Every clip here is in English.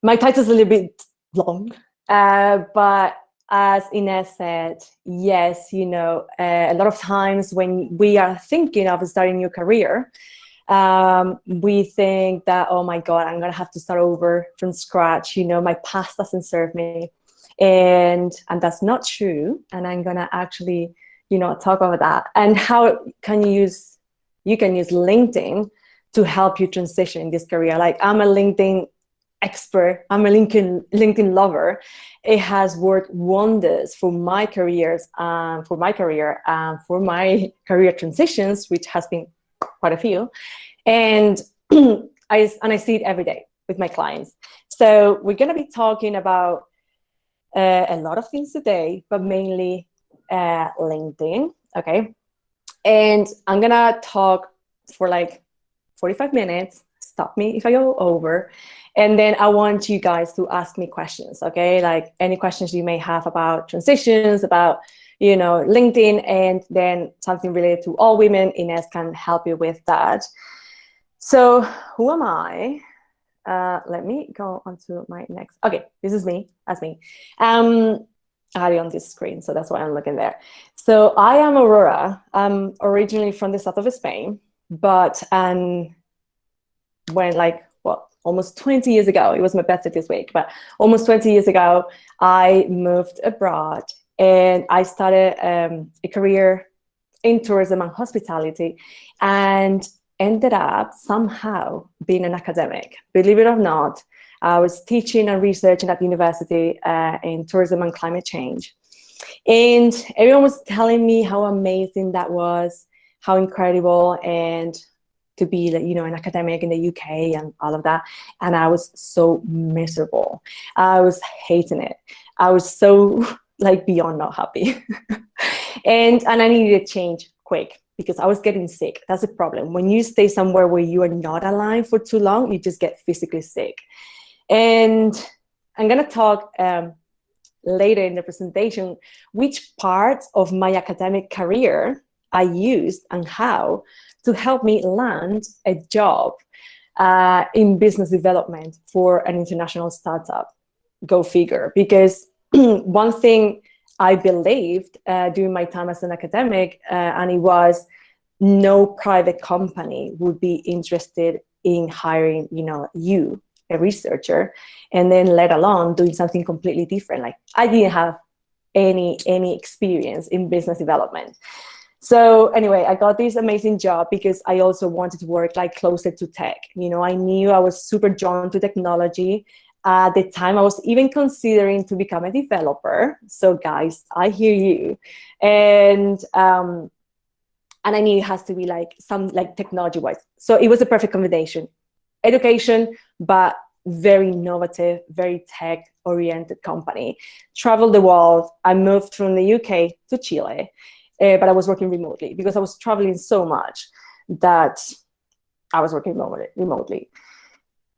My title's a little bit long, but as Ines said, yes, a lot of times when we are thinking of starting a new career, we think that, oh my God, I'm gonna have to start over from scratch. My past doesn't serve me, and that's not true. And I'm gonna actually, talk about that and how can you use LinkedIn to help you transition in this career. Like, I'm a LinkedIn expert, I'm a LinkedIn lover. It has worked wonders for my careers, for my career transitions, which has been quite a few, and I see it every day with my clients. So we're going to be talking about a lot of things today, but mainly LinkedIn. Okay, and I'm gonna talk for like 45 minutes. Stop me if I go over. And then I want you guys to ask me questions, okay? Like any questions you may have about transitions, about, LinkedIn, and then something related to all women. Ines can help you with that. So who am I? Let me go on to my next. Okay, this is me. That's me. I had it on this screen, so that's why I'm looking there. So I am Aurora. I'm originally from the south of Spain, but when almost 20 years ago, it was my birthday this week, but almost 20 years ago, I moved abroad and I started a career in tourism and hospitality, and ended up somehow being an academic. Believe it or not, I was teaching and researching at university in tourism and climate change. And everyone was telling me how amazing that was, how incredible, and to be an academic in the UK and all of that. And I was so miserable. I was hating it. I was so beyond not happy. and I needed a change quick because I was getting sick. That's the problem. When you stay somewhere where you are not aligned for too long, you just get physically sick. And I'm gonna talk later in the presentation which parts of my academic career I used and how to help me land a job in business development for an international startup. Go figure. Because one thing I believed during my time as an academic, and it was no private company would be interested in hiring, you, a researcher, and then let alone doing something completely different. Like, I didn't have any experience in business development. So anyway, I got this amazing job because I also wanted to work closer to tech. I knew I was super drawn to technology. At the time, I was even considering to become a developer. So guys, I hear you. And I knew it has to be some technology-wise. So it was a perfect combination. Education, but very innovative, very tech-oriented company. Traveled the world. I moved from the UK to Chile. But I was working remotely because I was traveling so much that I was working remotely.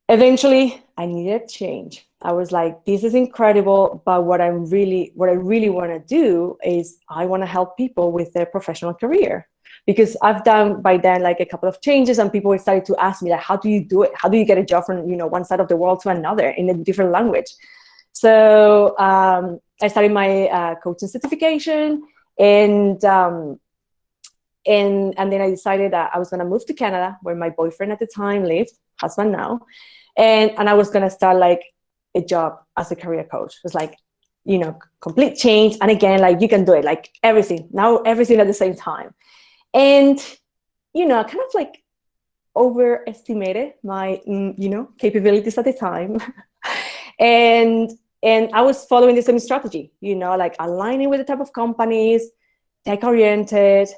Eventually, I needed a change. I was like, this is incredible, but what I really want to do is I want to help people with their professional career. Because I've done by then a couple of changes, and people started to ask me how do you do it? How do you get a job from one side of the world to another in a different language? So I started my coaching certification. And then I decided that I was going to move to Canada, where my boyfriend at the time lived, husband now, and I was going to start a job as a career coach. It was complete change. And again, you can do it, everything at the same time. And I kind of overestimated my capabilities at the time. And I was following the same strategy, aligning with the type of companies, tech-oriented,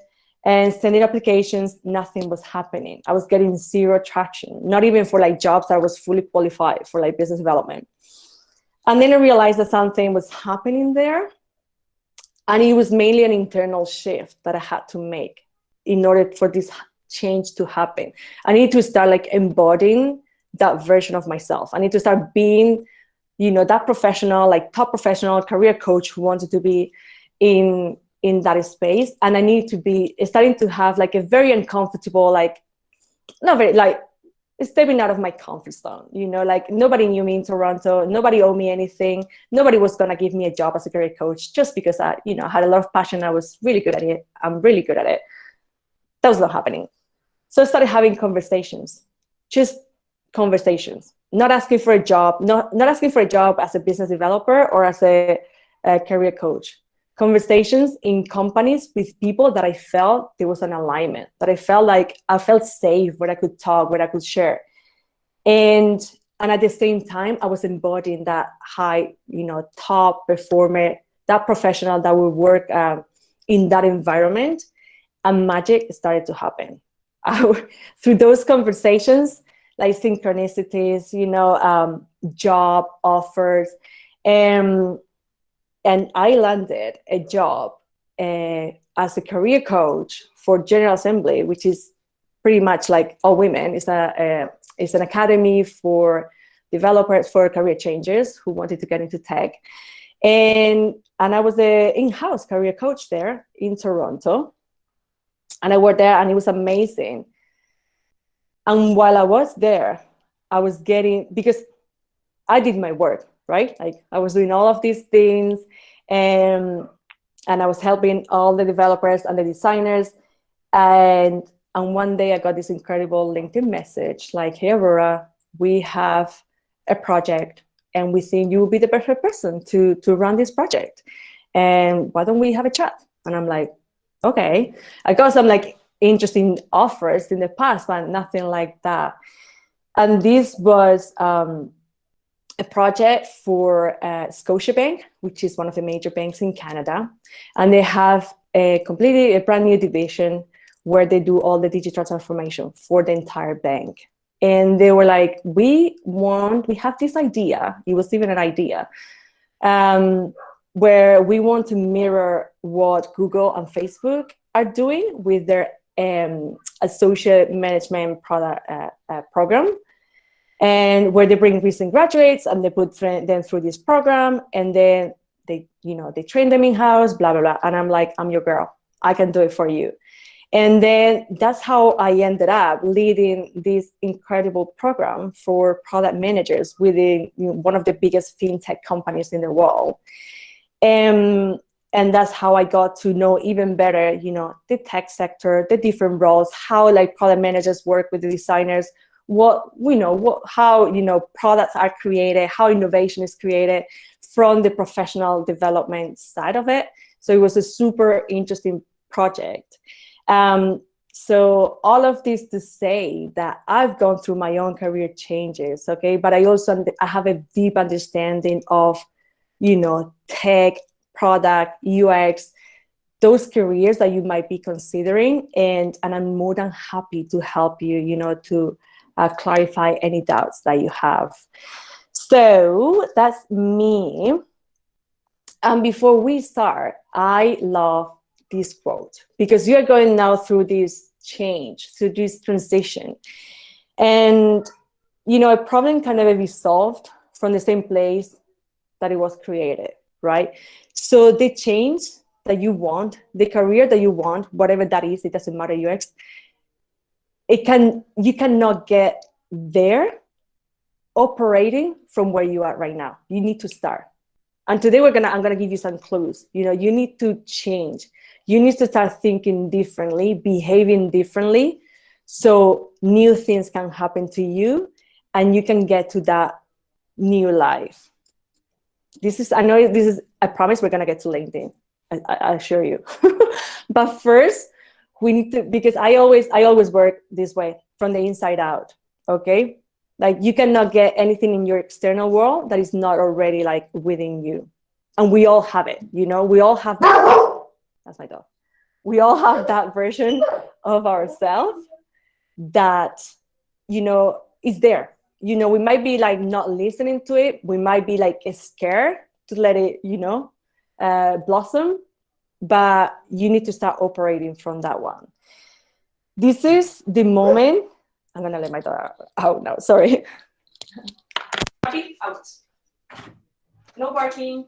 and sending applications. Nothing was happening. I was getting zero traction, not even for jobs that I was fully qualified for business development. And then I realized that something was happening there. And it was mainly an internal shift that I had to make in order for this change to happen. I need to start embodying that version of myself. I need to start being that professional, top professional career coach who wanted to be in that space. And I need to be starting to have a very uncomfortable, not very, stepping out of my comfort zone. Like nobody knew me in Toronto. Nobody owed me anything. Nobody was going to give me a job as a career coach just because I, had a lot of passion. I was really good at it. I'm really good at it. That was not happening. So I started having conversations, just conversations, not asking for a job, not asking for a job as a business developer or as a career coach. Conversations in companies with people that I felt there was an alignment, that I felt safe, where I could talk, where I could share. And at the same time, I was embodying that high, top performer, that professional that would work in that environment. And magic started to happen. Through those conversations, like synchronicities, job offers, and I landed a job as a career coach for General Assembly, which is pretty much like all women. It's an academy for developers, for career changers who wanted to get into tech. And I was the in-house career coach there in Toronto. And I worked there, and it was amazing. And while I was there, I was because I did my work, right? Like I was doing all of these things, and I was helping all the developers and the designers. And one day I got this incredible LinkedIn message like, hey, Aurora, we have a project and we think you will be the perfect person to run this project. And why don't we have a chat? And I'm like, okay. I got some like interesting offers in the past, but nothing like that. And this was a project for Scotiabank, which is one of the major banks in Canada. And they have a brand new division where they do all the digital transformation for the entire bank. And they were like, we have this idea. It was even an idea where we want to mirror what Google and Facebook are doing with their associate management product program. And where they bring recent graduates and they put them through this program, and then they train them in-house, blah, blah, blah. And I'm like, I'm your girl. I can do it for you. And then that's how I ended up leading this incredible program for product managers within one of the biggest fintech companies in the world. And that's how I got to know even better, the tech sector, the different roles, how like product managers work with the designers, how products are created, how innovation is created from the professional development side of it. So it was a super interesting project. So all of this to say that I've gone through my own career changes, okay, but I have a deep understanding of tech, product, UX, those careers that you might be considering, and I'm more than happy to help you to clarify any doubts that you have. So that's me. And before we start, I love this quote, because you're going now through this change, through this transition. And, a problem can never be solved from the same place that it was created, right? So the change that you want, the career that you want, whatever that is, it doesn't matter, UX, you cannot get there operating from where you are right now. You need to start. And today I'm gonna give you some clues. You need to change. You need to start thinking differently, behaving differently, so new things can happen to you and you can get to that new life. I promise we're gonna get to LinkedIn. I assure you. But first, we need to, because I always work this way, from the inside out, okay? Like you cannot get anything in your external world that is not already like within you. And we all have it, we all have that. That's my dog. We all have that version of ourselves that, is there. We might be like not listening to it. We might be like scared to let it, blossom, but you need to start operating from that one. This is the moment. I'm gonna let my dog out now, sorry. Barking, out. No barking.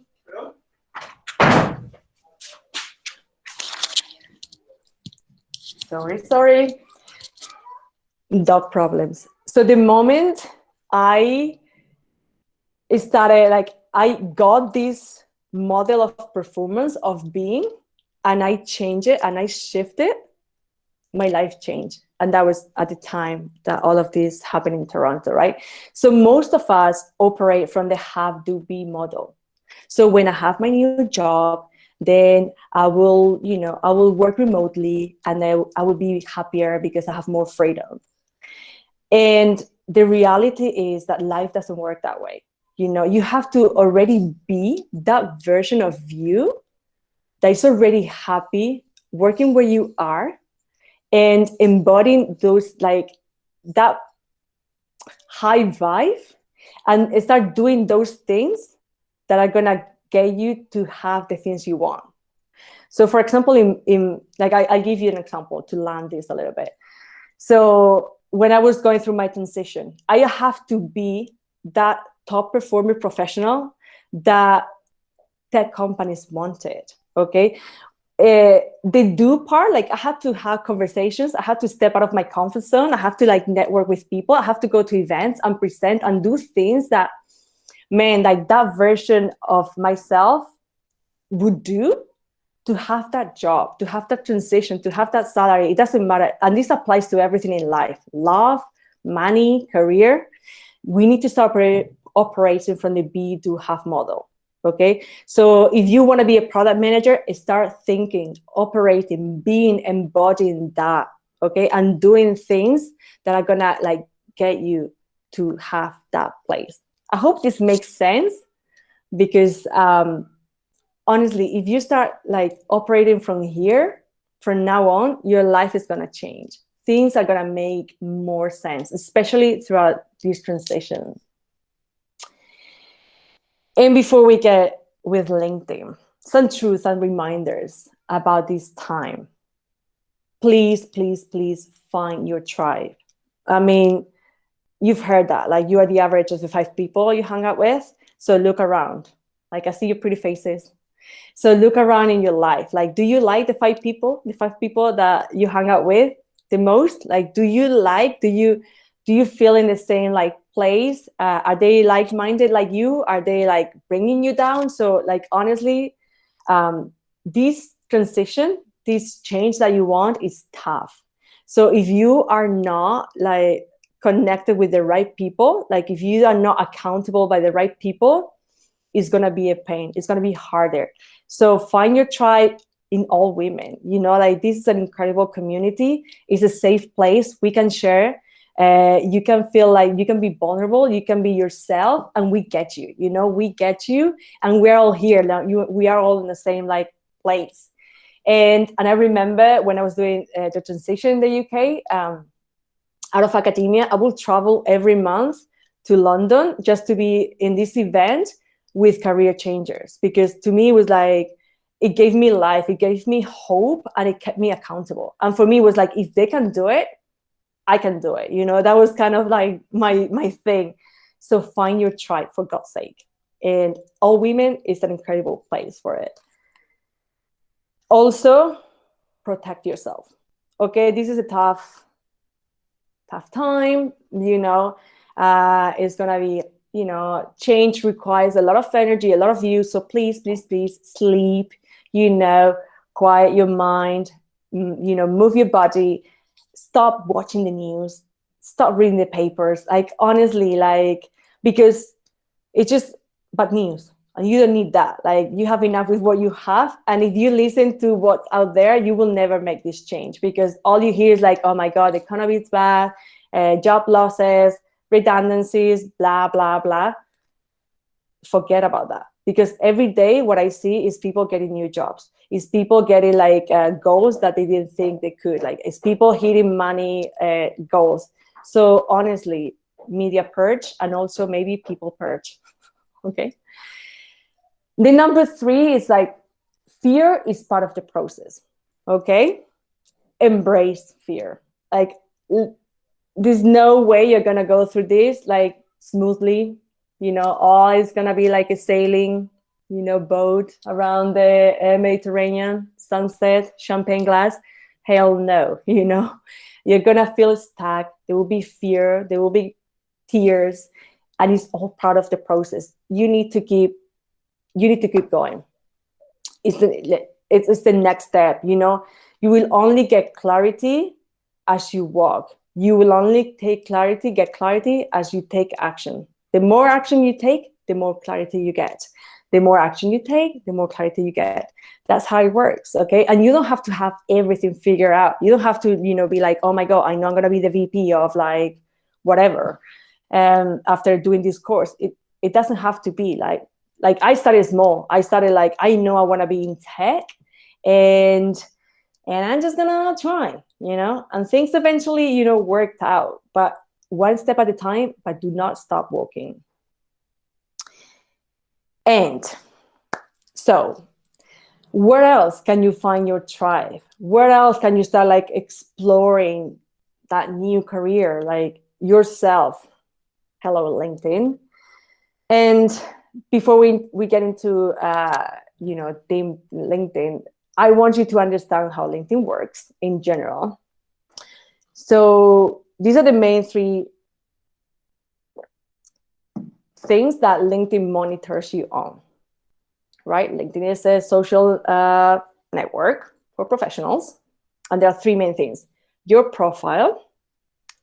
Sorry. Dog problems. So So the moment I started, like, I got this model of performance of being, and I changed it and I shifted, my life changed. And that was at the time that all of this happened in Toronto, right? So most of us operate from the have to be model. So when I have my new job, then I will, I will work remotely, and I will be happier because I have more freedom. And the reality is that life doesn't work that way. You have to already be that version of you that is already happy working where you are and embodying those, like, that high vibe, and start doing those things that are gonna get you to have the things you want. So for example, in like, I'll give you an example to land this a little bit. So when I was going through my transition, I have to be that top performer professional that tech companies wanted, okay? The do part, like, I had to have conversations, I had to step out of my comfort zone, I have to, like, network with people, I have to go to events and present and do things that, man, like, that version of myself would do to have that job, to have that transition, to have that salary. It doesn't matter. And this applies to everything in life: love, money, career. We need to start operating from the be to have model. Okay, so if you want to be a product manager, start thinking, operating, being, embodying that. Okay, and doing things that are gonna, like, get you to have that place. I hope this makes sense, because honestly, if you start, like, operating from here, from now on, your life is gonna change. Things are gonna make more sense, especially throughout this transition. And before we get with LinkedIn, some truths and reminders about this time. Please, please, please find your tribe. I mean, you've heard that, like, you are the average of the 5 people you hang out with. So look around. Like, I see your pretty faces. So look around in your life. Like, do you like the 5 people that you hang out with the most? Like, do you feel in the same, like, place? Are they like-minded like you? Are they, like, bringing you down? So, like, honestly, this transition, this change that you want is tough. So if you are not, like, connected with the right people, like, if you are not accountable by the right people, it's going to be a pain. It's going to be harder. So find your tribe in all women. Like, this is an incredible community. It's a safe place. We can share. You can feel like you can be vulnerable. You can be yourself, and we get you. We get you, and we're all here. Now, we are all in the same, like, place. And I remember when I was doing the transition in the UK, out of academia, I would travel every month to London just to be in this event with career changers, because to me it was like, it gave me life, it gave me hope, and it kept me accountable. And for me, it was like, if they can do it, I can do it. That was kind of like my thing. So find your tribe, for God's sake. And All Women is an incredible place for it. Also, protect yourself. Okay, this is a tough time. It's gonna be, change requires a lot of energy, a lot of you. So please, please, please sleep, quiet your mind, move your body, stop watching the news, stop reading the papers. Like, honestly, like, because it's just bad news, and you don't need that. Like, you have enough with what you have. And if you listen to what's out there, you will never make this change, because all you hear is like, oh my God, the economy is bad, job losses, redundancies, blah, blah, blah. Forget about that, because every day what I see is people getting new jobs, is people getting, like, goals that they didn't think they could, like, it's people hitting money goals. So honestly, media purge, and also maybe people purge. Okay. The number 3 is, like, fear is part of the process. Okay. Embrace fear. Like, there's no way you're gonna go through this, like, smoothly. All is gonna be like a sailing, boat around the Mediterranean, sunset, champagne glass. Hell no, you're gonna feel stuck. There will be fear, there will be tears, and it's all part of the process. You need to keep going. It's the next step. You will only get clarity as you walk. You will only get clarity as you take action. The more action you take, the more clarity you get. The more action you take, the more clarity you get. That's how it works, okay? And you don't have to have everything figured out. You don't have to, be like, oh my God, I know I'm gonna be the VP of like whatever. After doing this course, it doesn't have to be like I started small. I started like, I know I want to be in tech, and I'm just gonna try, and things eventually, worked out, but one step at a time, but do not stop walking. And so where else can you find your tribe? Where else can you start like exploring that new career, like yourself? Hello, LinkedIn. And before we get into LinkedIn, I want you to understand how LinkedIn works in general. So these are the main three things that LinkedIn monitors you on, right? LinkedIn is a social network for professionals, and there are three main things: your profile,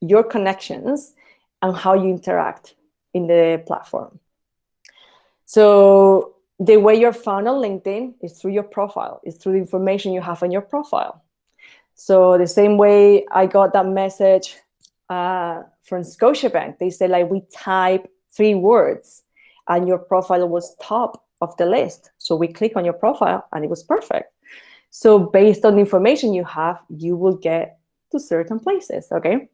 your connections, and how you interact in the platform. So the way you're found on LinkedIn is through your profile, is through the information you have on your profile. So the same way I got that message from Scotiabank, they said like, we type 3 words and your profile was top of the list. So we click on your profile and it was perfect. So based on the information you have, you will get to certain places, okay?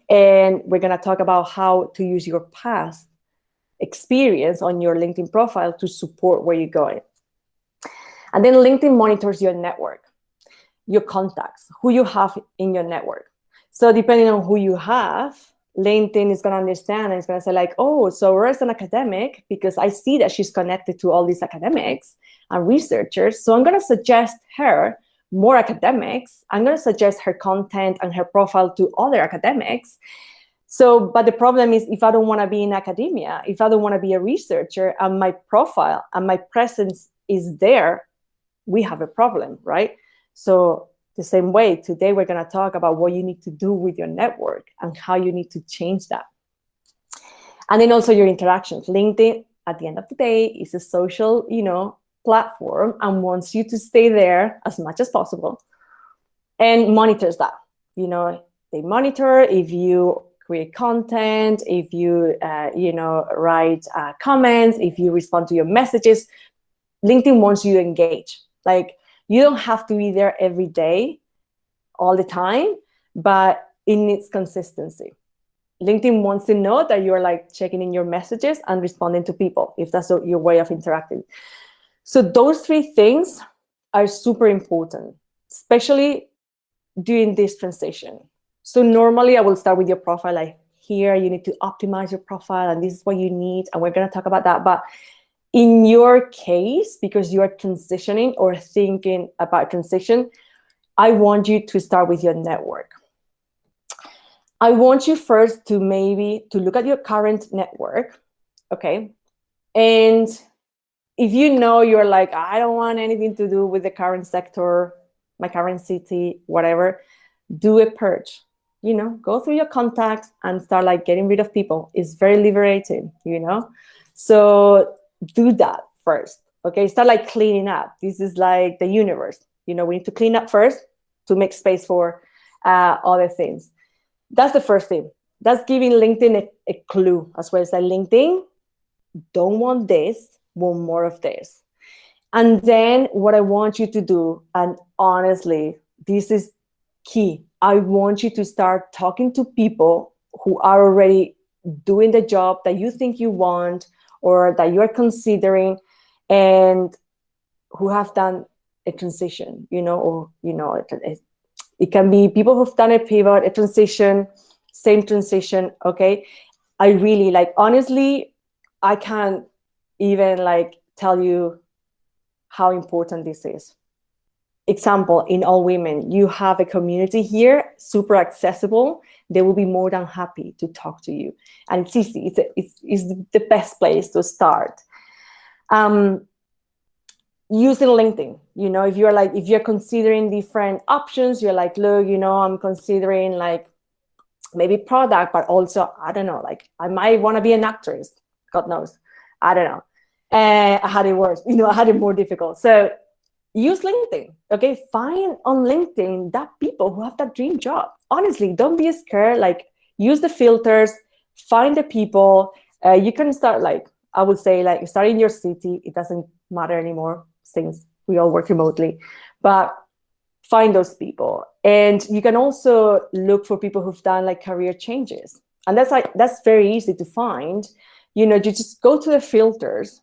And we're gonna talk about how to use your past experience on your LinkedIn profile to support where you're going. And then LinkedIn monitors your network, your contacts, who you have in your network. So depending on who you have, LinkedIn is going to understand and it's going to say like, oh, so Rora's an academic because I see that she's connected to all these academics and researchers. So I'm going to suggest her more academics. I'm going to suggest her content and her profile to other academics. So, but the problem is if I don't want to be in academia, if I don't want to be a researcher and my profile and my presence is there, we have a problem, right? So the same way, today we're going to talk about what you need to do with your network and how you need to change that. And then also your interactions. LinkedIn, at the end of the day, is a social, platform and wants you to stay there as much as possible and monitors that. They monitor if you create content, if you, write comments, if you respond to your messages. LinkedIn wants you to engage. Like, you don't have to be there every day, all the time, but it needs consistency. LinkedIn wants to know that you're like checking in your messages and responding to people, if that's your way of interacting. So those 3 things are super important, especially during this transition. So normally I will start with your profile, like here you need to optimize your profile and this is what you need, and we're going to talk about that. But in your case, because you are transitioning or thinking about transition, I want you to start with your network. I want you first to look at your current network, okay? And if you're like, I don't want anything to do with the current sector, my current city, whatever, do a purge. Go through your contacts and start like getting rid of people. It's very liberating, So do that first, okay? Start like cleaning up. This is like the universe. We need to clean up first to make space for other things. That's the first thing. That's giving LinkedIn a clue as well. As like, LinkedIn, don't want this, want more of this. And then what I want you to do, and honestly, this is key. I want you to start talking to people who are already doing the job that you think you want or that you're considering and who have done a transition, it can be people who've done a pivot, a transition, same transition, okay? I really honestly, I can't even tell you how important this is. example, in All Women, you have a community here, super accessible. They will be more than happy to talk to you. And it's easy. It's the best place to start. Using LinkedIn, if you're considering different options, you're like, look, I'm considering like maybe product, but also, I don't know, like I might want to be an actress. God knows. I don't know. I had it worse. I had it more difficult. So use LinkedIn, okay? Find on LinkedIn that people who have that dream job. Honestly, don't be scared. Like, use the filters, find the people. You can start, like, I would say, like, start in your city. It doesn't matter anymore since we all work remotely. But find those people. And you can also look for people who've done, like, career changes. And that's very easy to find. You just go to the filters.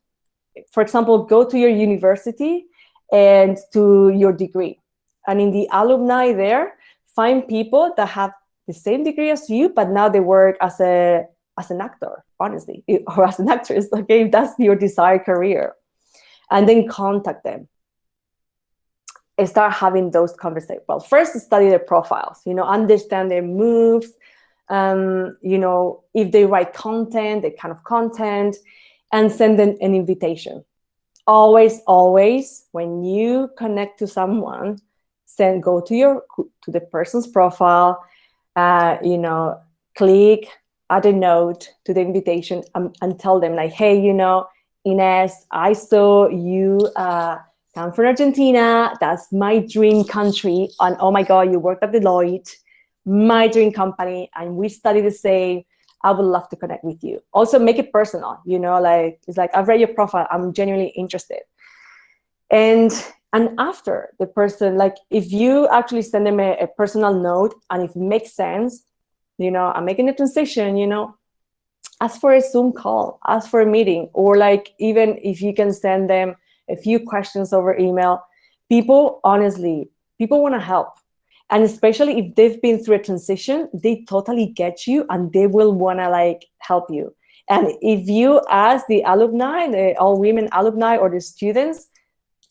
For example, go to your university and to your degree. And in the alumni there, find people that have the same degree as you, but now they work as an actor, honestly, or as an actress, okay? If that's your desired career. And then contact them and start having those conversations. Well, first study their profiles, understand their moves, if they write content, the kind of content, and send them an invitation. Always, when you connect to someone, go to the person's profile, click, add a note to the invitation, and tell them like, hey, Ines, I saw you come from Argentina. That's my dream country. And oh my God, you worked at Deloitte, my dream company, and we study the same. I would love to connect with you. Also, make it personal, like, it's like, I've read your profile. I'm genuinely interested. And after the person, like, if you actually send them a personal note, and if it makes sense, I'm making a transition, ask for a Zoom call, ask for a meeting, or like, even if you can send them a few questions over email. People want to help. And especially if they've been through a transition, they totally get you and they will want to like help you. And if you ask the alumni, the All Women alumni or the students,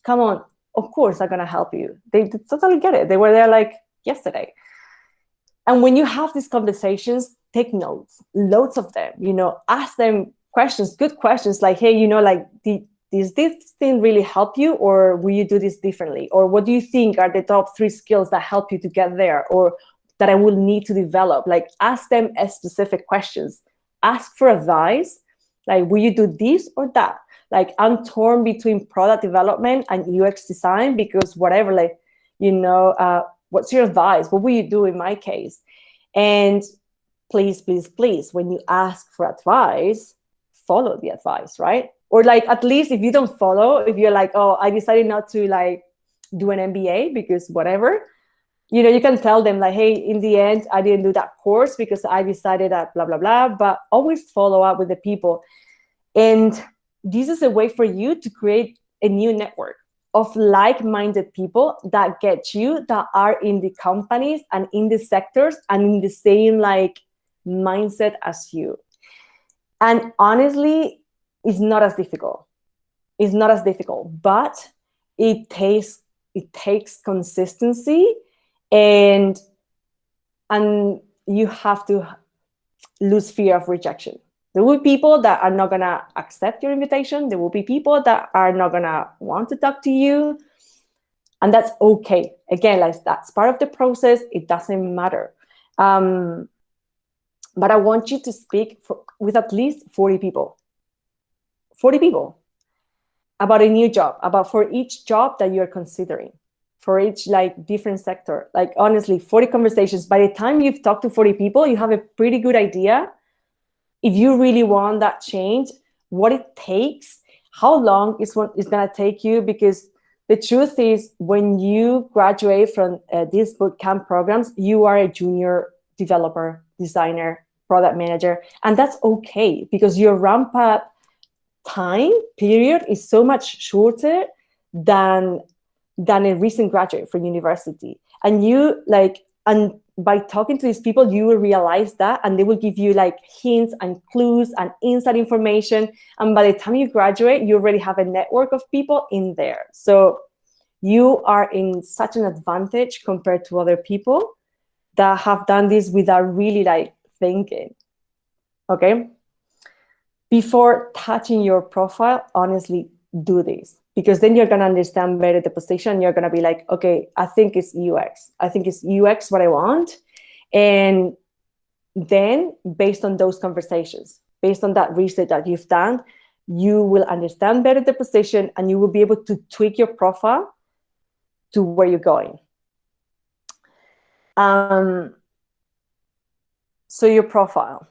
come on, of course they're going to help you. They totally get it. They were there like yesterday. And when you have these conversations, take notes, loads of them, ask them questions, good questions like, hey, like, does this thing really help you, or will you do this differently? Or what do you think are the top 3 skills that help you to get there, or that I will need to develop? Like, ask them specific questions. Ask for advice. Like, will you do this or that? Like, I'm torn between product development and UX design because whatever, like, what's your advice? What will you do in my case? And please, when you ask for advice, follow the advice, right? Or like, at least if you don't follow, if you're like, oh, I decided not to like do an MBA because whatever, you can tell them like, hey, in the end, I didn't do that course because I decided that blah, blah, blah, but always follow up with the people. And this is a way for you to create a new network of like-minded people that get you, that are in the companies and in the sectors and in the same like mindset as you. And honestly, it's not as difficult. But it takes consistency, and you have to lose fear of rejection. There will be people that are not gonna accept your invitation. There will be people that are not gonna want to talk to you, and that's okay. Again, like, that's part of the process. It doesn't matter. But I want you to speak with at least 40 people. 40 people about a new job, for each job that you're considering, for each like different sector. Like, honestly, 40 conversations. By the time you've talked to 40 people, you have a pretty good idea if you really want that change, what it takes, how long it's going to take you. Because the truth is, when you graduate from these bootcamp programs, you are a junior developer, designer, product manager, and that's okay because your ramp up time period is so much shorter than a recent graduate from university. And by talking to these people, you will realize that, and they will give you like hints and clues and inside information. And by the time you graduate, you already have a network of people in there. So you are in such an advantage compared to other people that have done this without really like thinking. Okay? Before touching your profile, honestly, do this, because then you're going to understand better the position. You're going to be like, okay, I think it's UX. I think it's UX what I want. And then based on those conversations, based on that research that you've done, you will understand better the position and you will be able to tweak your profile to where you're going. So your profile.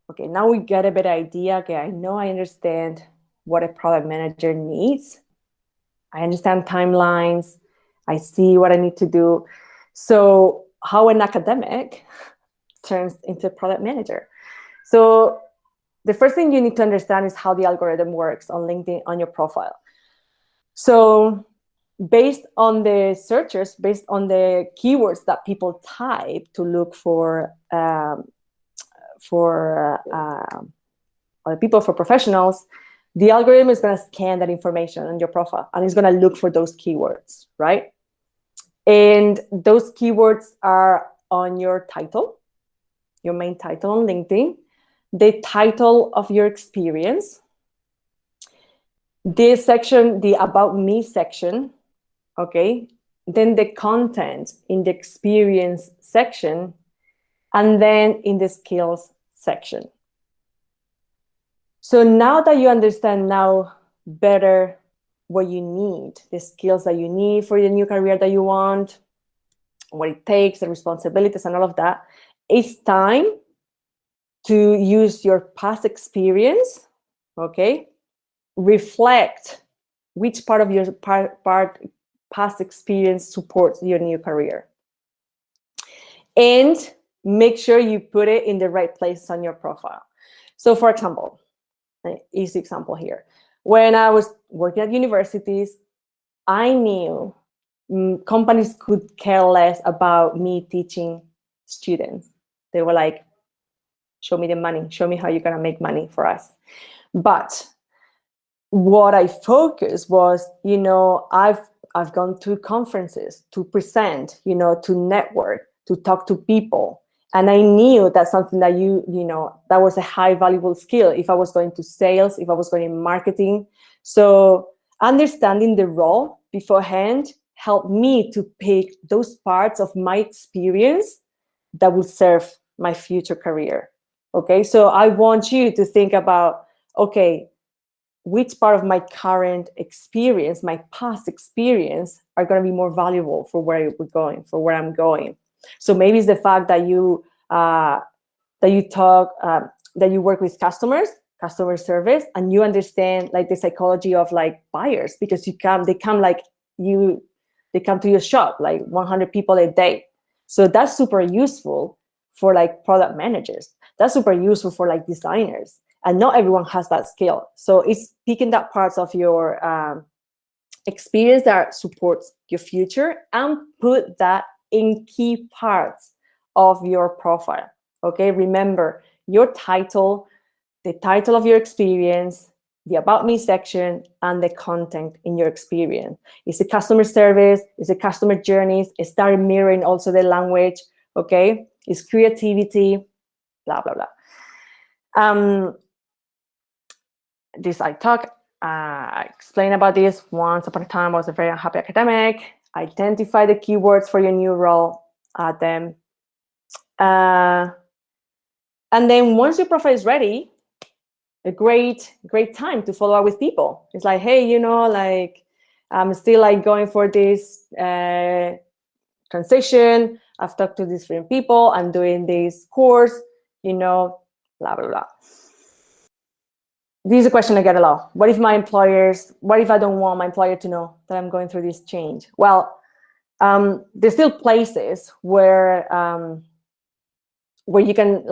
Okay, now we get a better idea. Okay, I know I understand what a product manager needs. I understand timelines. I see what I need to do. So how an academic turns into a product manager. So the first thing you need to understand is how the algorithm works on LinkedIn on your profile. So based on the searchers, based on the keywords that people type to look for other people, for professionals, the algorithm is going to scan that information on your profile and it's going to look for those keywords, right? And those keywords are on your title, your main title on LinkedIn, the title of your experience, this section, the About Me section, okay? Then the content in the experience section, and then in the skills section. So now that you understand now better what you need, the skills that you need for the new career that you want, what it takes, the responsibilities and all of that, it's time to use your past experience, okay? Reflect which part of your past experience supports your new career. And make sure you put it in the right place on your profile. So for example, an easy example here. When I was working at universities, I knew companies could care less about me teaching students. They were like, show me the money, show me how you're gonna make money for us. But what I focused was, I've gone to conferences to present, to network, to talk to people. And I knew that's something that that was a high valuable skill if I was going to sales, if I was going in marketing. So understanding the role beforehand helped me to pick those parts of my experience that will serve my future career. Okay, so I want you to think about, okay, which part of my current experience, my past experience, are going to be more valuable for where we're going, for where I'm going. So maybe it's the fact that you work with customers, customer service, and you understand like the psychology of like buyers, because they come to your shop like 100 people a day. So that's super useful for like product managers. That's super useful for like designers. And not everyone has that skill. So it's picking that parts of your experience that supports your future and put that in key parts of your profile. Okay, remember your title, the title of your experience, the About Me section, and the content in your experience. Is it customer service? Is it customer journeys? Start mirroring also the language. Okay, it's creativity, blah, blah, blah. This I explain about this. Once upon a time, I was a very unhappy academic. Identify the keywords for your new role, add them. And then once your profile is ready, a great time to follow up with people. It's like, hey, like I'm still like going for this transition. I've talked to these different people. I'm doing this course, blah, blah, blah. This is a question I get a lot. What if I don't want my employer to know that I'm going through this change? Well, there's still places where you can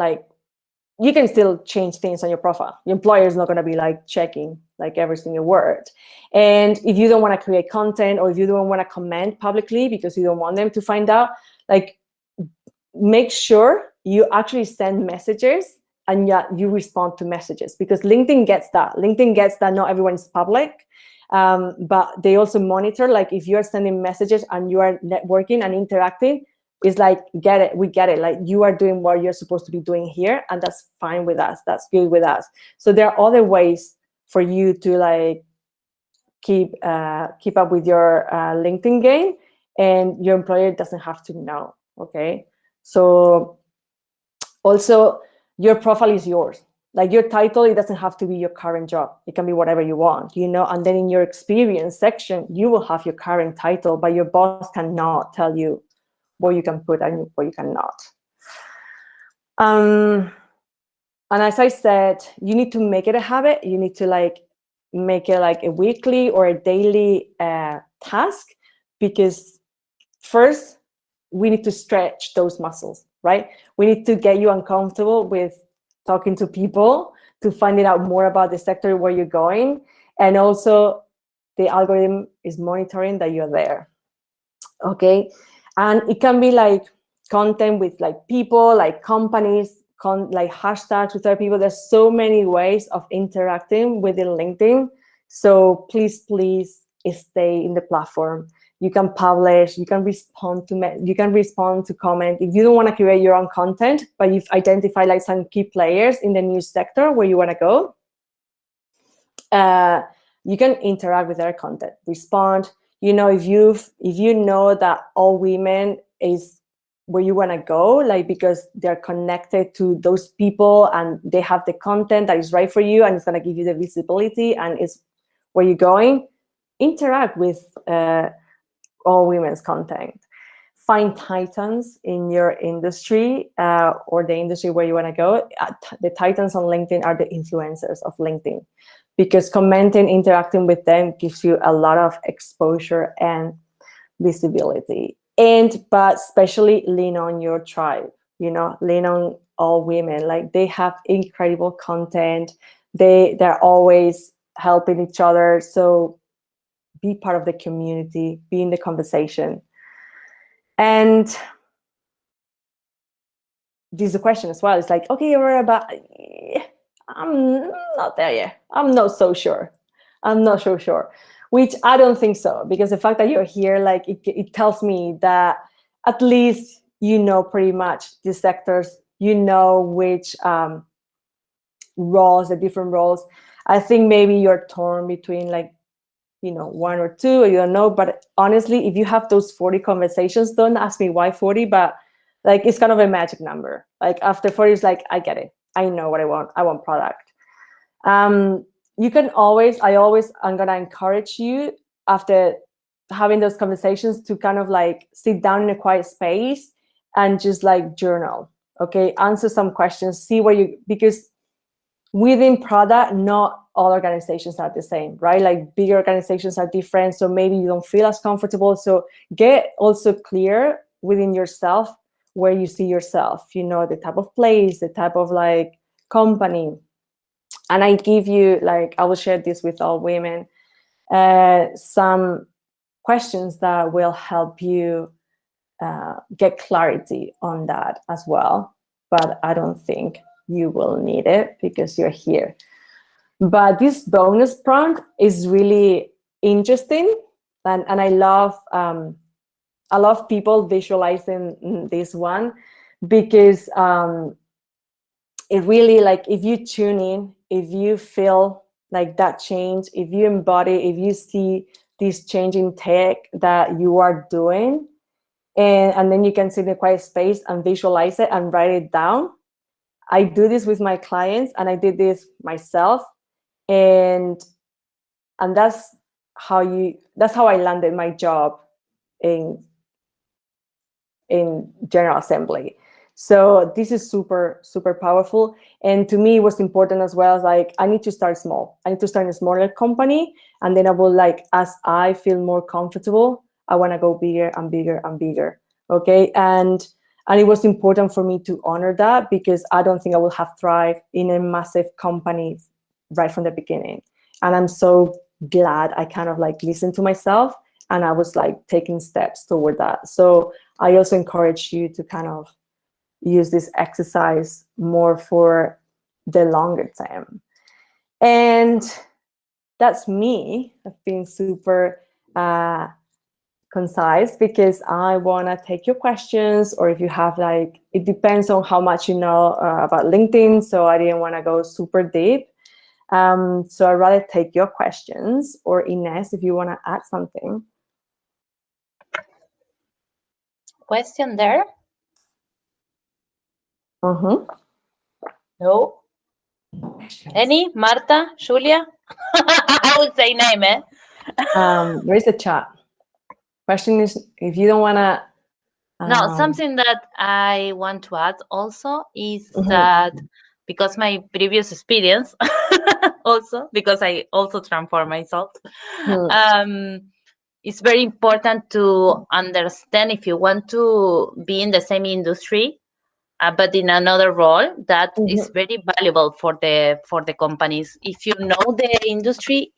still change things on your profile. Your employer is not going to be like checking like every single word. And if you don't want to create content, or if you don't want to comment publicly because you don't want them to find out, like make sure you actually send messages and you respond to messages, because LinkedIn gets that. LinkedIn gets that not everyone is public. But they also monitor, like if you are sending messages and you are networking and interacting, it's like, we get it. Like you are doing what you're supposed to be doing here, and that's fine with us. That's good with us. So there are other ways for you to like keep up with your LinkedIn game, and your employer doesn't have to know. Okay. So also, your profile is yours. Like your title, it doesn't have to be your current job. It can be whatever you want, and then in your experience section, you will have your current title, but your boss cannot tell you what you can put and what you cannot. And as I said, you need to make it a habit. You need to like make it like a weekly or a daily task, because first we need to stretch those muscles, right? We need to get you uncomfortable with talking to people, to finding out more about the sector where you're going. And also the algorithm is monitoring that you're there. Okay. And it can be like content with like people, like companies, like hashtags with other people. There's so many ways of interacting within LinkedIn. So please stay in the platform. You can publish, you can respond to comment. If you don't want to create your own content, but you've identified like some key players in the news sector where you want to go, you can interact with their content, respond. If you know that all women is where you want to go, like because they're connected to those people and they have the content that is right for you and it's going to give you the visibility and it's where you're going, interact with all women's content. Find titans in your industry or the industry where you want to go. The titans on LinkedIn are the influencers of LinkedIn, because commenting, interacting with them gives you a lot of exposure and visibility. But especially lean on your tribe, lean on all women. Like they have incredible content. They're always helping each other. So be part of the community, be in the conversation. And this is a question as well. It's like, okay, I'm not there yet. I'm not so sure. Which I don't think so, because the fact that you're here, like it tells me that at least pretty much the sectors, which roles, the different roles. I think maybe you're torn between like, one or two, or you don't know. But honestly, if you have those 40 conversations, don't ask me why 40, but like it's kind of a magic number. Like after 40, it's like, I get it. I know what I want. I want product. You can I'm gonna encourage you after having those conversations to kind of like sit down in a quiet space and just like journal. Okay, answer some questions, see because within product, not all organizations are the same, right? Like bigger organizations are different, so maybe you don't feel as comfortable. So get also clear within yourself where you see yourself, the type of place, the type of like company. And I give you, like, I will share this with all women, some questions that will help you get clarity on that as well. But I don't think you will need it because you're here. But this bonus prompt is really interesting, and I love people visualizing this one, because it really, like, if you tune in, if you feel like that change, if you embody, if you see this change in tech that you are doing, and then you can sit in a quiet space and visualize it and write it down. I do this with my clients, and I did this myself, and that's how I landed my job in General Assembly. So this is super, super powerful. And to me, it was important as well, as like, I need to start small. I need to start in a smaller company. And then I will, like, as I feel more comfortable, I want to go bigger and bigger and bigger. Okay. And it was important for me to honor that, because I don't think I will have thrived in a massive company right from the beginning. And I'm so glad I kind of like listened to myself, and I was like taking steps toward that. So I also encourage you to kind of use this exercise more for the longer term. And that's me. I've been super concise because I want to take your questions, or if you have like, it depends on how much you know about LinkedIn. So I didn't want to go super deep. So I'd rather take your questions, or Ines, if you want to add something. Question there? No. Any? Marta? Julia? I would say name, eh? Where's the chat? Question is, if you don't want to. No, something that I want to add also is that because my previous experience, also because I also transform myself, it's very important to understand if you want to be in the same industry, but in another role that is very valuable for the companies. If you know the industry,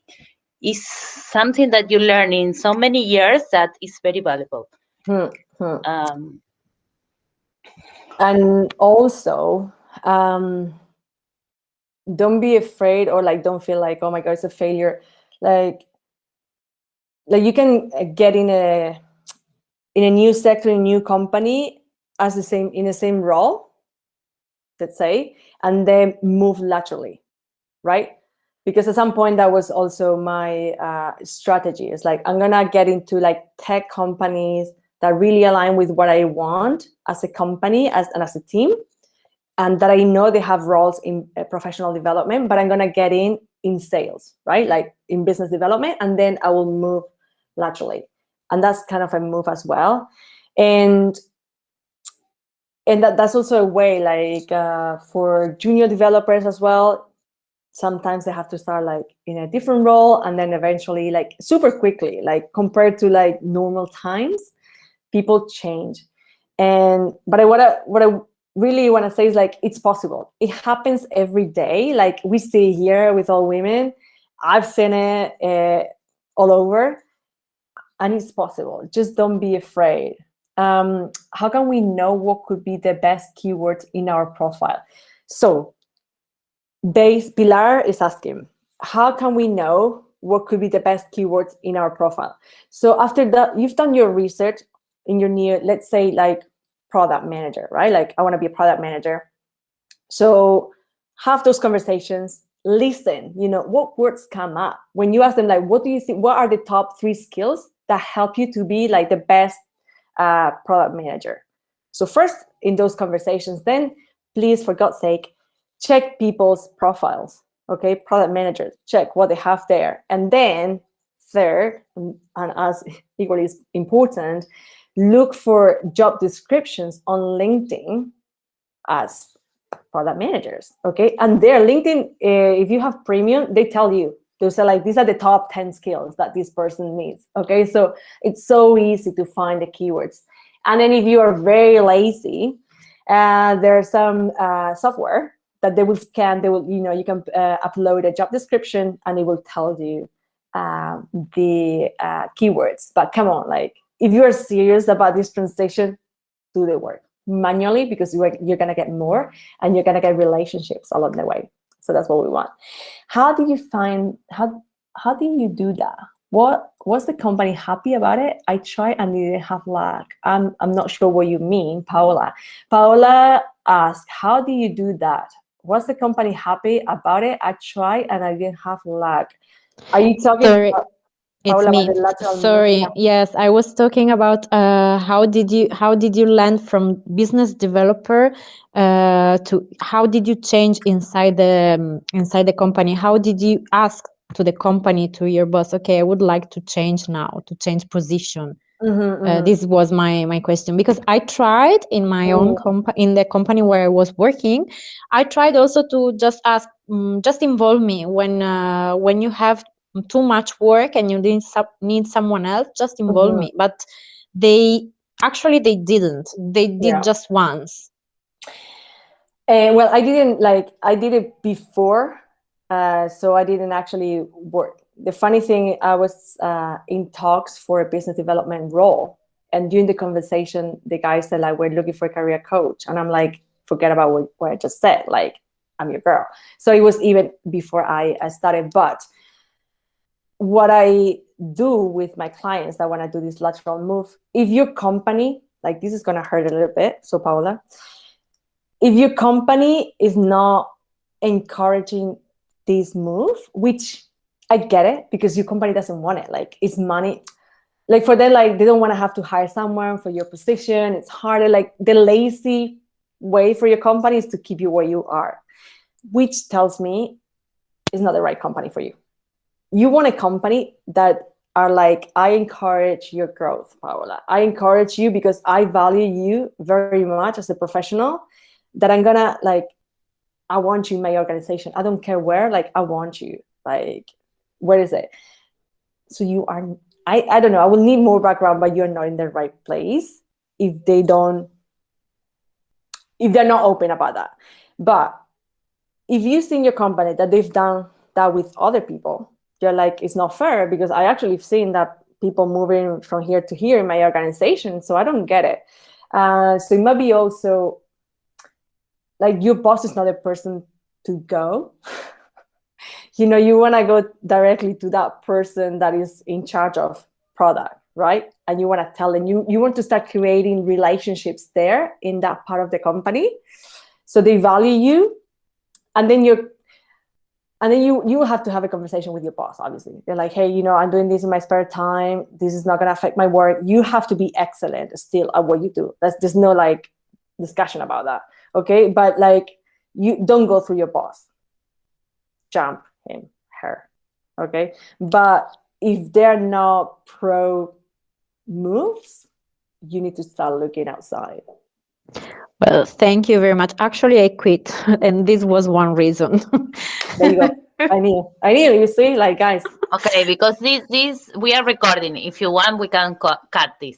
is something that you learn in so many years that is very valuable. And also, don't be afraid, or like don't feel like, oh my God, it's a failure. Like you can get in a new sector, in a new company as in the same role, let's say, and then move laterally, right? Because at some point that was also my strategy. It's like, I'm gonna get into like tech companies that really align with what I want as a company, and as a team, and that I know they have roles in professional development, but I'm gonna get in sales, right? Like in business development, and then I will move laterally. And that's kind of a move as well. And that's also a way, like for junior developers as well, sometimes they have to start like in a different role, and then eventually, like super quickly, like compared to like normal times, people change. But what I really want to say is, like, it's possible. It happens every day. Like we see here with all women, I've seen it all over, and it's possible. Just don't be afraid. How can we know what could be the best keywords in our profile? So Pilar is asking, how can we know what could be the best keywords in our profile? So after that, you've done your research in your new, let's say, like product manager, right? Like, I want to be a product manager. So have those conversations, listen, what words come up when you ask them, like, what do you think, what are the top 3 skills that help you to be like the best product manager? So first, in those conversations, then please, for God's sake, check people's profiles, okay? Product managers, check what they have there. And then third, and as equally important, look for job descriptions on LinkedIn as product managers, okay? And their LinkedIn, if you have premium, they tell you, they'll say like, these are the top 10 skills that this person needs, okay? So it's so easy to find the keywords. And then if you are very lazy, there's some software that they will scan. You can upload a job description, and it will tell you the keywords. But come on, like, if you are serious about this transition, do the work manually, because you're gonna get more, and you're gonna get relationships along the way. So that's what we want. How do you do that? Was the company happy about it? I tried and didn't have luck. I'm not sure what you mean, Paola. Paola asked, how do you do that? Was the company happy about it? I tried and I didn't have luck. Are you talking about, Paola, it's me. Sorry. Yes, I was talking about how did you land from business developer to how did you change inside the company? How did you ask to the company, to your boss, okay, I would like to change now, to change position? This was my question, because I tried in my own in the company where I was working. I tried also to just ask, just involve me when you have too much work and you need someone else, just involve me. But they didn't. They did just once. Well, I did it before, so I didn't actually work. The funny thing, I was in talks for a business development role, and during the conversation, the guy said, like, we're looking for a career coach, and I'm like, forget about what I just said, like, I'm your girl. So it was even before I started. But what I do with my clients that want to do this lateral move, if your company, like this is going to hurt a little bit, so Paola, if your company is not encouraging this move, which I get it, because your company doesn't want it, like it's money, like for them, like they don't want to have to hire someone for your position, it's harder, like the lazy way for your company is to keep you where you are, which tells me it's not the right company for you. You want a company that are like, I encourage your growth, Paola. I encourage you because I value you very much as a professional, that I'm gonna, like, I want you in my organization. I don't care where, like, I want you. Like, where is it? So you are, I don't know, I will need more background, but you're not in the right place if they're not open about that. But if you see in your company that they've done that with other people, you're like, it's not fair, because I actually have seen that people moving from here to here in my organization, so I don't get it. So it might be also like your boss is not a person to go. You know, you want to go directly to that person that is in charge of product, right? And you want to tell them, you want to start creating relationships there in that part of the company, so they value you. And then you have to have a conversation with your boss, obviously. You're like, hey, you know, I'm doing this in my spare time. This is not going to affect my work. You have to be excellent still at what you do. There's no like discussion about that, okay? But like, you don't go through your boss. Jump him, her, okay? But if they're not pro moves, you need to start looking outside. Well, thank you very much. Actually, I quit, and this was one reason. There you go. I knew. You see, like, guys. Okay, because this we are recording. If you want, we can cut this.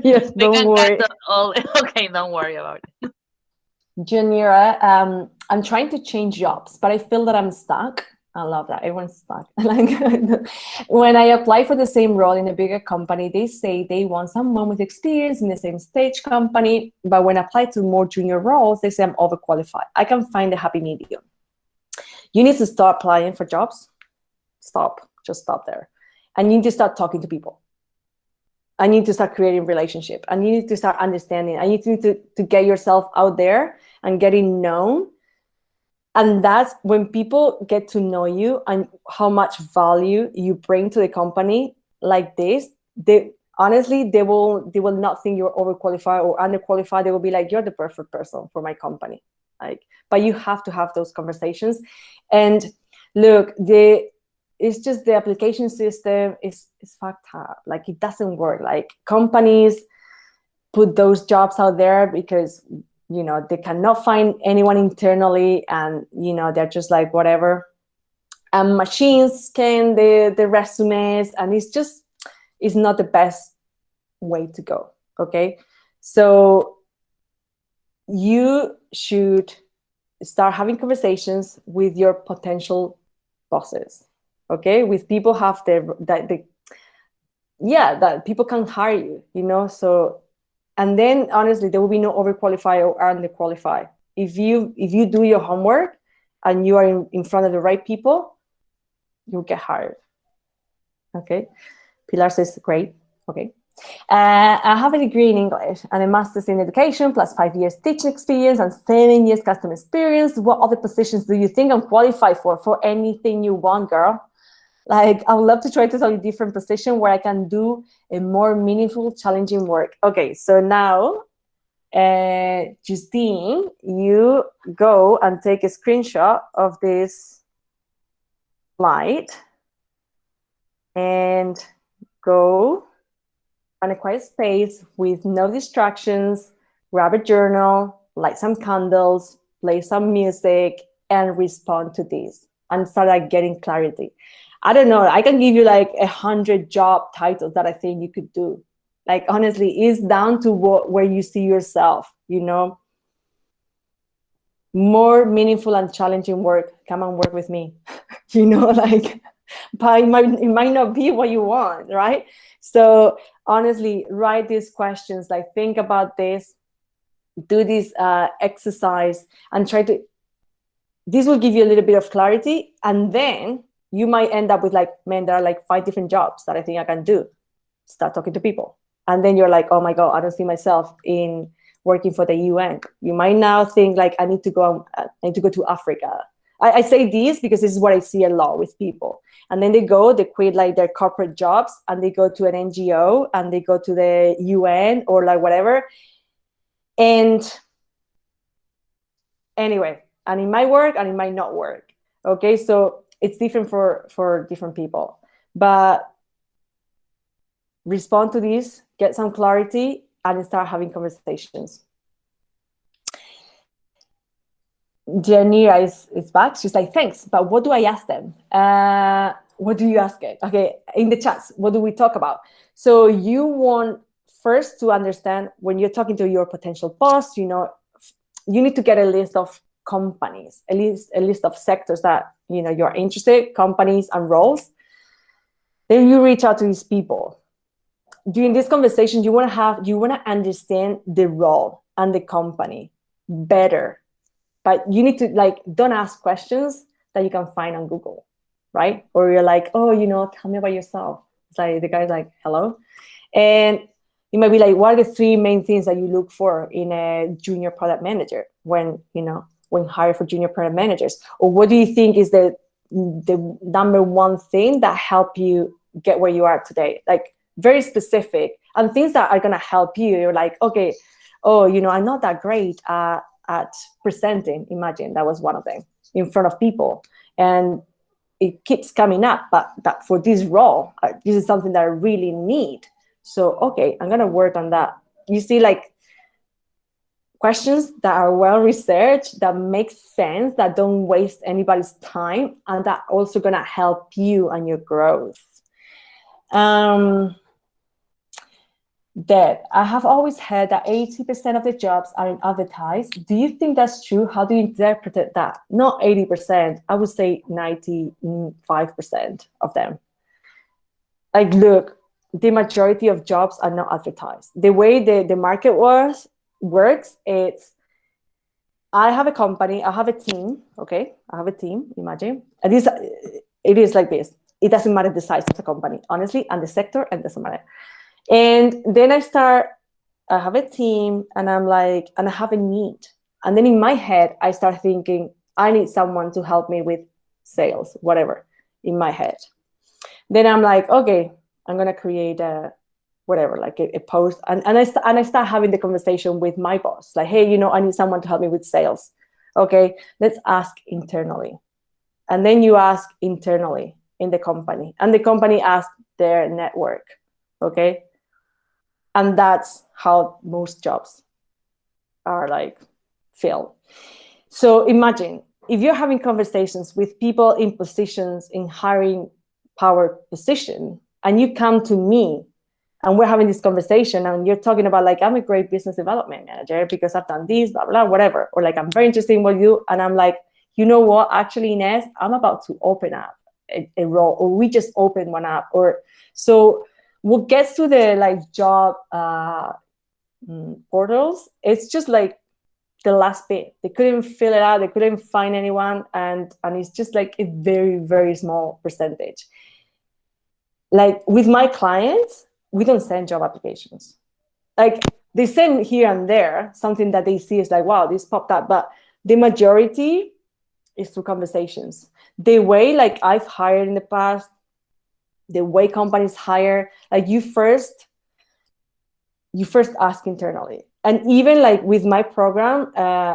Yes, don't worry. Okay, don't worry about it. Janira, I'm trying to change jobs, but I feel that I'm stuck. I love that. Everyone's stuck. Like, when I apply for the same role in a bigger company, they say they want someone with experience in the same stage company. But when I apply to more junior roles, they say I'm overqualified. I can find a happy medium. You need to start applying for jobs. Just stop there. And you need to start talking to people. I need to start creating relationship. And you need to start understanding. I need to get yourself out there and getting known. And that's when people get to know you and how much value you bring to the company like this. They will not think you're overqualified or underqualified. They will be like, you're the perfect person for my company. Like, but you have to have those conversations. And look, it's just the application system is fucked up. Like, it doesn't work. Like, companies put those jobs out there because, you know, they cannot find anyone internally, and, you know, they're just like, whatever. And machines scan the resumes, and it's not the best way to go, okay? So you should start having conversations with your potential bosses, okay? With people that people can hire you, you know? So, and then honestly, there will be no overqualified or underqualified. If you do your homework and you are in front of the right people, you'll get hired. Okay. Pilar says, great. Okay. I have a degree in English and a master's in education, plus 5 years teaching experience and 7 years customer experience. What other positions do you think I'm qualified for? For anything you want, girl. Like, I would love to try to tell you different position where I can do a more meaningful, challenging work. Okay, so now, Justine, you go and take a screenshot of this slide and go on a quiet space with no distractions, grab a journal, light some candles, play some music, and respond to this and start like getting clarity. I don't know, I can give you like 100 job titles that I think you could do. Like, honestly, it's down to where you see yourself, you know. More meaningful and challenging work, come and work with me. You know, like, but it might not be what you want, right? So honestly, write these questions, like, think about this, do this exercise, and this will give you a little bit of clarity. And then you might end up with like, man, there are like 5 different jobs that I think I can do. Start talking to people. And then you're like, oh my God, I don't see myself in working for the UN. You might now think like, I need to go to Africa. I say this because this is what I see a lot with people. And then they quit like their corporate jobs and they go to an NGO and they go to the UN or like whatever. And anyway, and it might work and it might not work. Okay, so it's different for different people. But respond to this, get some clarity, and start having conversations. Janira is back. She's like, thanks, but what do I ask them? What do you ask it? Okay, in the chats, what do we talk about? So you want first to understand when you're talking to your potential boss, you need to get a list of companies, a list of sectors that you're interested, companies and roles. Then you reach out to these people. During this conversation, you want to understand the role and the company better. But you need to don't ask questions that you can find on Google, right? Or you're like, oh, tell me about yourself. It's like the guy's like, hello. And you might be like, what are the 3 main things that you look for in a junior product manager when hired for junior product managers? Or what do you think is the number 1 thing that help you get where you are today? Like very specific and things that are going to help you. You're like, okay, oh, I'm not that great at presenting. Imagine that was one of them in front of people. And it keeps coming up, but that for this role, this is something that I really need. So, okay, I'm going to work on that. You see, like questions that are well researched, that make sense, that don't waste anybody's time, and that also going to help you and your growth. Deb, I have always heard that 80% of the jobs are advertised. Do you think that's true? How do you interpret that? Not 80%, I would say 95% of them. Like, look, the majority of jobs are not advertised. The way the market works, it's, I have a company, I have a team, okay? I have a team, imagine. And it is like this. It doesn't matter the size of the company, honestly, and the sector, it doesn't matter. And then I have a team and I'm like, and I have a need. And then in my head, I start thinking, I need someone to help me with sales, whatever, in my head. Then I'm like, okay, I'm going to create a post. And I start having the conversation with my boss. Like, hey, I need someone to help me with sales. Okay, let's ask internally. And then you ask internally in the company. And the company asks their network. Okay. And that's how most jobs are filled. So imagine if you're having conversations with people in positions in hiring power position, and you come to me and we're having this conversation and you're talking about I'm a great business development manager because I've done this, blah, blah, whatever. Or I'm very interested in what you do. And I'm like, you know what, actually, Inez, I'm about to open up a role, or we just opened one up. Or so what gets to the job portals, it's just the last bit. They couldn't fill it out. They couldn't find anyone. And it's just a very, very small percentage. With my clients, we don't send job applications. They send here and there something that they see is wow, this popped up. But the majority is through conversations. The way I've hired in the past, the way companies hire, you first ask internally. And even with my program,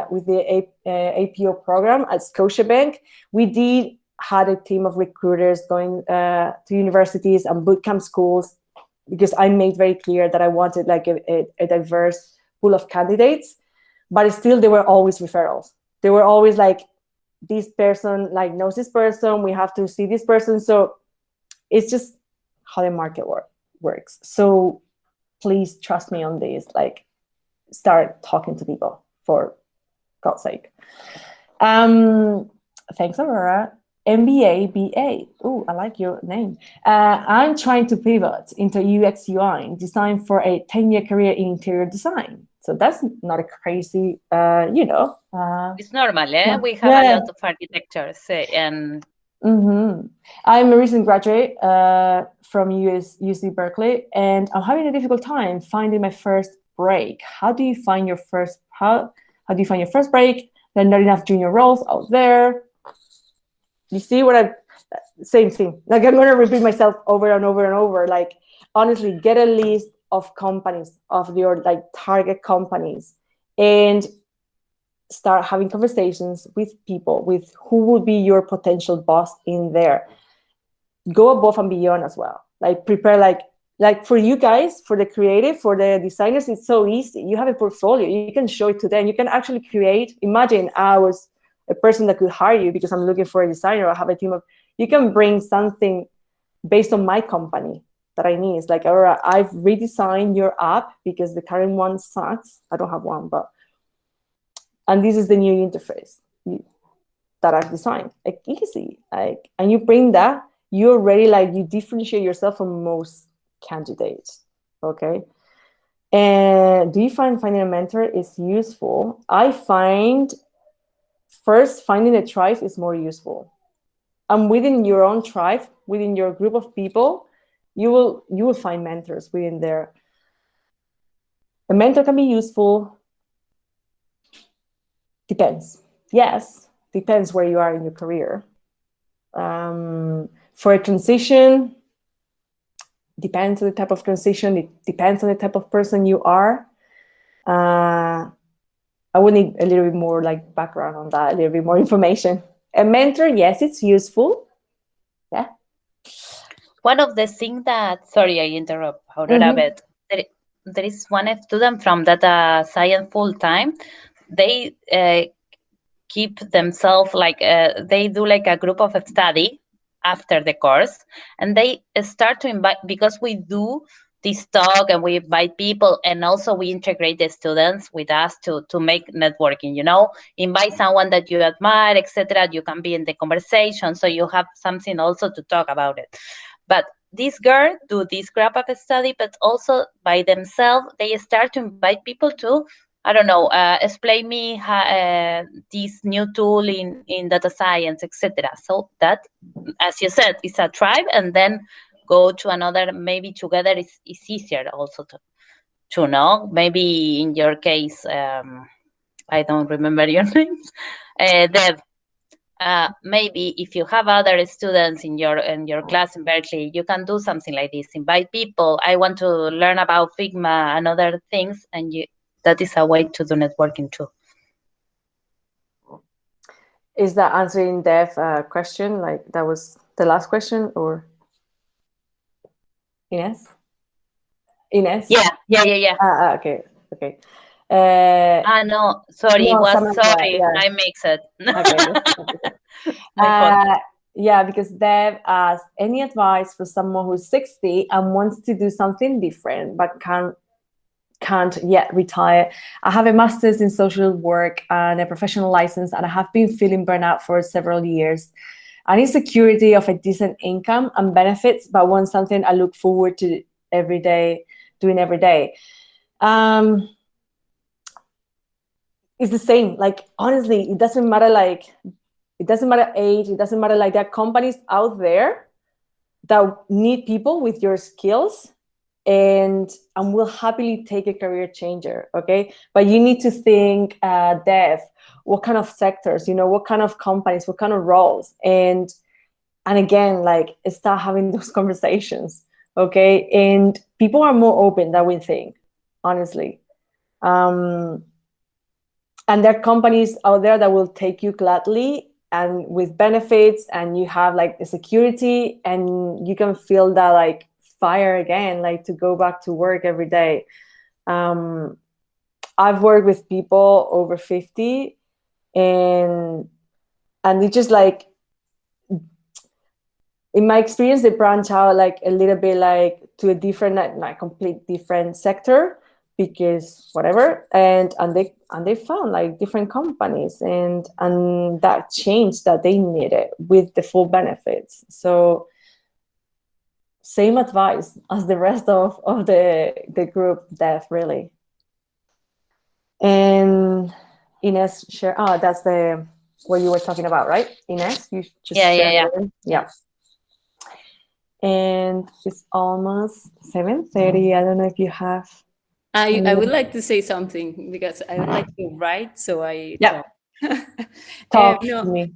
with the APO program at Scotiabank, we had a team of recruiters going to universities and bootcamp schools, because I made very clear that I wanted a diverse pool of candidates. But still, there were always referrals. They were always this person knows this person, we have to see this person. So it's just how the market works. So please trust me on this. Start talking to people, for God's sake. Thanks, Aurora. MBA, BA. Oh, I like your name. I'm trying to pivot into UX UI design for a 10-year career in interior design. So that's not a crazy, it's normal, eh? Yeah. We have a lot of architectures and I'm a recent graduate from UC Berkeley, and I'm having a difficult time finding my first break. How do you find your first break? There are not enough junior roles out there. You see what same thing. Like, I'm gonna repeat myself over and over and over. Like, honestly, get a list of companies, of your like target companies, and start having conversations with people, with who will be your potential boss in there. Go above and beyond as well. Like, prepare like for you guys, for the creative, for the designers, it's so easy. You have a portfolio, you can show it to them. You can actually create. Imagine I was a person that could hire you because I'm looking for a designer. I have a team of. You can bring something based on my company that I need. It's like, all right, I've redesigned your app because the current one sucks. I don't have one, and this is the new interface that I've designed. Like, easy. Like, and you bring that, you already like, you differentiate yourself from most candidates. Okay. And do you find finding a mentor is useful? I find first finding a tribe is more useful. And within your own tribe, within your group of people, you will find mentors within there. A mentor can be useful. Depends. Yes, depends where you are in your career. For a transition, depends on the type of transition. It depends on the type of person you are. I would need a little bit more like background on that, a little bit more information. A mentor, yes, it's useful. Yeah. One of the things that, sorry, I interrupt, Aurora, but there is one student from data science full time. They keep themselves like they do like a group of study after the course, and they start to invite, because we do this talk and we invite people, and also we integrate the students with us to make networking, invite someone that you admire, etc. You can be in the conversation, so you have something also to talk about it. But this girl do this group of study, but also by themselves they start to invite people to, I don't know, explain me this new tool in data science, etc. So that, as you said, is a tribe, and then go to another, maybe together is easier also to know. Maybe in your case, I don't remember your name, Deb. Maybe if you have other students in your class in Berkeley, you can do something like this. Invite people. I want to learn about Figma and other things, and that is a way to do networking too. Is that answering Dev's question? Like, that was the last question, or Ines? Yeah. Okay. No, sorry, no, sorry, yeah. I mix it. Okay. Yeah, because Dev asked, any advice for someone who's 60 and wants to do something different but can't yet retire? I have a master's in social work and a professional license, and I have been feeling burnout for several years. I need security of a decent income and benefits, but want something I look forward to doing every day. It's the same. Like, honestly, it doesn't matter age, it doesn't matter. Like, there are companies out there that need people with your skills, and will happily take a career changer. Okay, but you need to think, Dev, what kind of sectors, what kind of companies, what kind of roles, and again, like, start having those conversations. Okay, and people are more open than we think, honestly. And there are companies out there that will take you gladly and with benefits, and you have like the security, and you can feel that like fire again, like to go back to work every day. I've worked with people over 50, and they just like, in my experience, they branch out like a little bit, like to a different, like complete different sector, because whatever, and they found like different companies, and that change that they needed with the full benefits. So same advice as the rest of the group, Dev, really. And Ines share, that's the where you were talking about, right, Ines? You just Yeah. Yeah. And it's almost 7:30. I don't know if you have. I would like to say something because I don't like to write, so I Yeah. talk. Talk to No, me.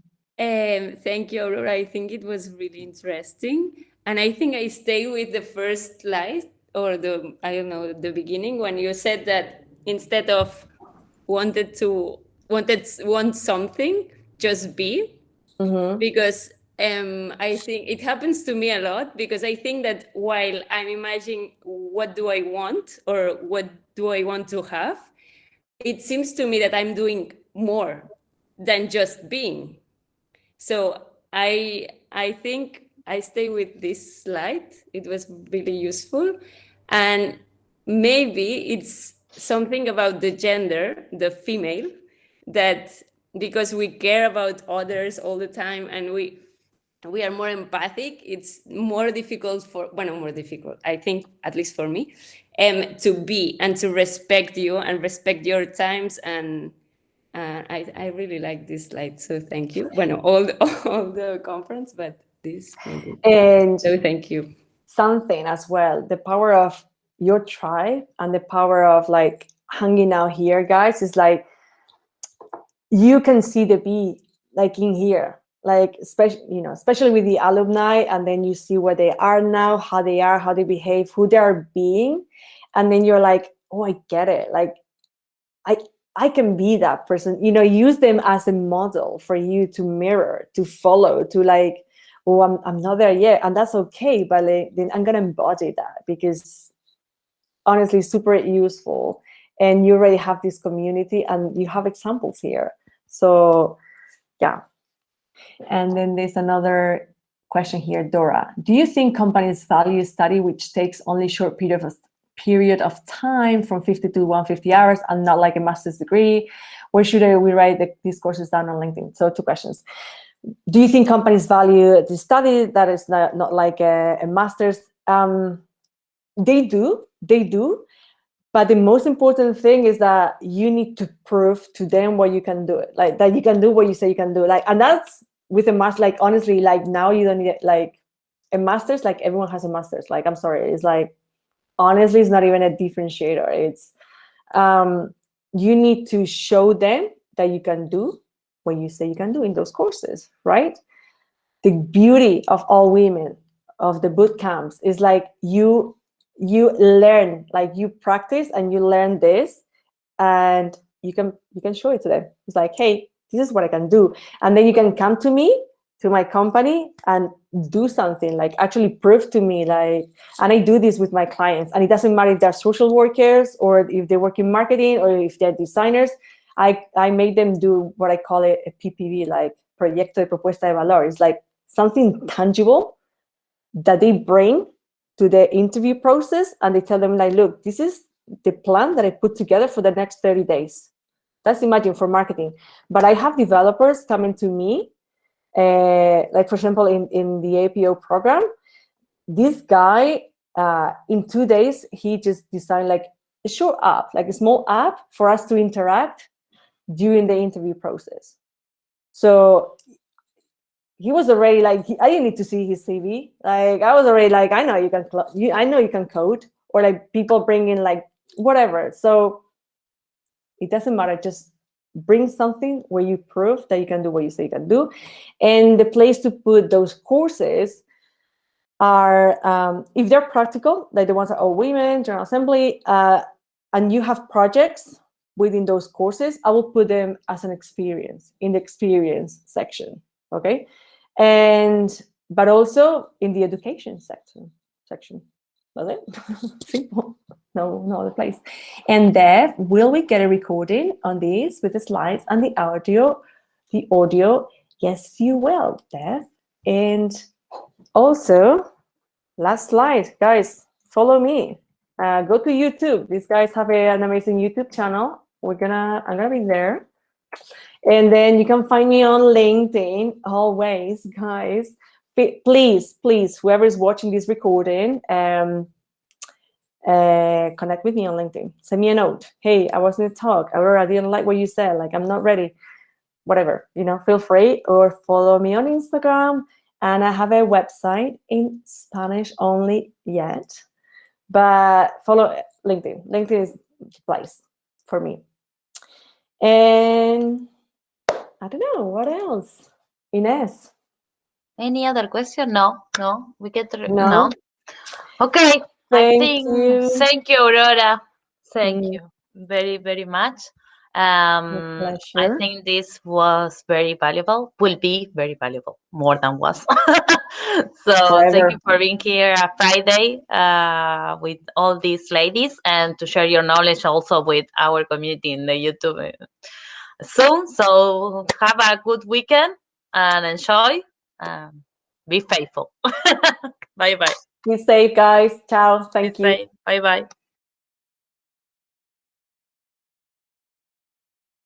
thank you, Aurora. I think it was really interesting, and I think I stay with the first slide or the beginning when you said that instead of want something, just be. Because I think it happens to me a lot, because I think that while I'm imagining what do I want or what do I want to have, it seems to me that I'm doing more than just being. So I think I stay with this slide. It was really useful. And maybe it's something about the gender, the female, that because we care about others all the time and we are more empathic, it's more difficult more difficult, I think, at least for me, to be and to respect you and respect your times. And I really like this slide, so thank you. All the conference, but this maybe. And So thank you. something as well, the power of your tribe and the power of like hanging out here, guys, is like you can see the bee like in here, like especially with the alumni, and then you see where they are now, how they behave, who they are being, and then you're like, oh, I get it. Like I can be that person, use them as a model for you to mirror, to follow, to like, oh, I'm not there yet, and that's okay, but like, then I'm gonna embody that, because honestly, super useful, and you already have this community and you have examples here. So yeah. And then there's another question here, Dora. Do you think companies value study which takes only short period of time from 50 to 150 hours and not like a master's degree? Or should we write these courses down on LinkedIn? So 2 questions. Do you think companies value the study that is not like a master's? They do. But the most important thing is that you need to prove to them what you can do it, like that you can do what you say you can do. Like, and that's with a master, like honestly, like now you don't need like a master's, like everyone has a master's. Like, I'm sorry, it's like, honestly, it's not even a differentiator. It's you need to show them that you can do what you say you can do in those courses, right? The beauty of all women, of the boot camps, is like you learn, like you practice and you learn this, and you can show it to them. It's like, hey, this is what I can do. And then you can come to me, to my company, and do something, like actually prove to me, like, and I do this with my clients, and it doesn't matter if they're social workers or if they work in marketing or if they're designers. I make them do what I call it a PPV, like proyecto de propuesta de valor. It's like something tangible that they bring to the interview process, and they tell them like, look, this is the plan that I put together for the next 30 days. That's, imagine, for marketing. But I have developers coming to me, like for example, in the APO program, this guy, in 2 days, he just designed like a short app, like a small app for us to interact during the interview process. So he was already like, I didn't need to see his CV. Like, I was already like, I know you can code, or like people bring in like whatever. So it doesn't matter. Just bring something where you prove that you can do what you say you can do. And the place to put those courses are, if they're practical, like the ones that are women, General Assembly, and you have projects within those courses, I will put them as an experience in the experience section. Okay. But also in the education section. Was it? Simple. No other place. And Dev, will we get a recording on this with the slides and the audio? Yes, you will, Dev. And also, last slide, guys, follow me. Go to YouTube. These guys have an amazing YouTube channel. I'm gonna be there. And then you can find me on LinkedIn always, guys. Please, whoever is watching this recording, connect with me on LinkedIn. Send me a note. Hey, I was in a talk. Aurora, I didn't like what you said. Like, I'm not ready. whatever, feel free, or follow me on Instagram. And I have a website in Spanish only yet, but follow LinkedIn. LinkedIn is the place for me. And I don't know, what else? Ines? Any other question? No, we get No. Okay. Thank you. Thank you, Aurora. Thank you very, very much. I think this was very valuable, will be very valuable, more than was. So thank you for being here Friday with all these ladies, and to share your knowledge also with our community in the YouTube soon. So have a good weekend and enjoy. Be faithful. Bye-bye. Be safe, guys. Ciao. Thank you. Bye-bye.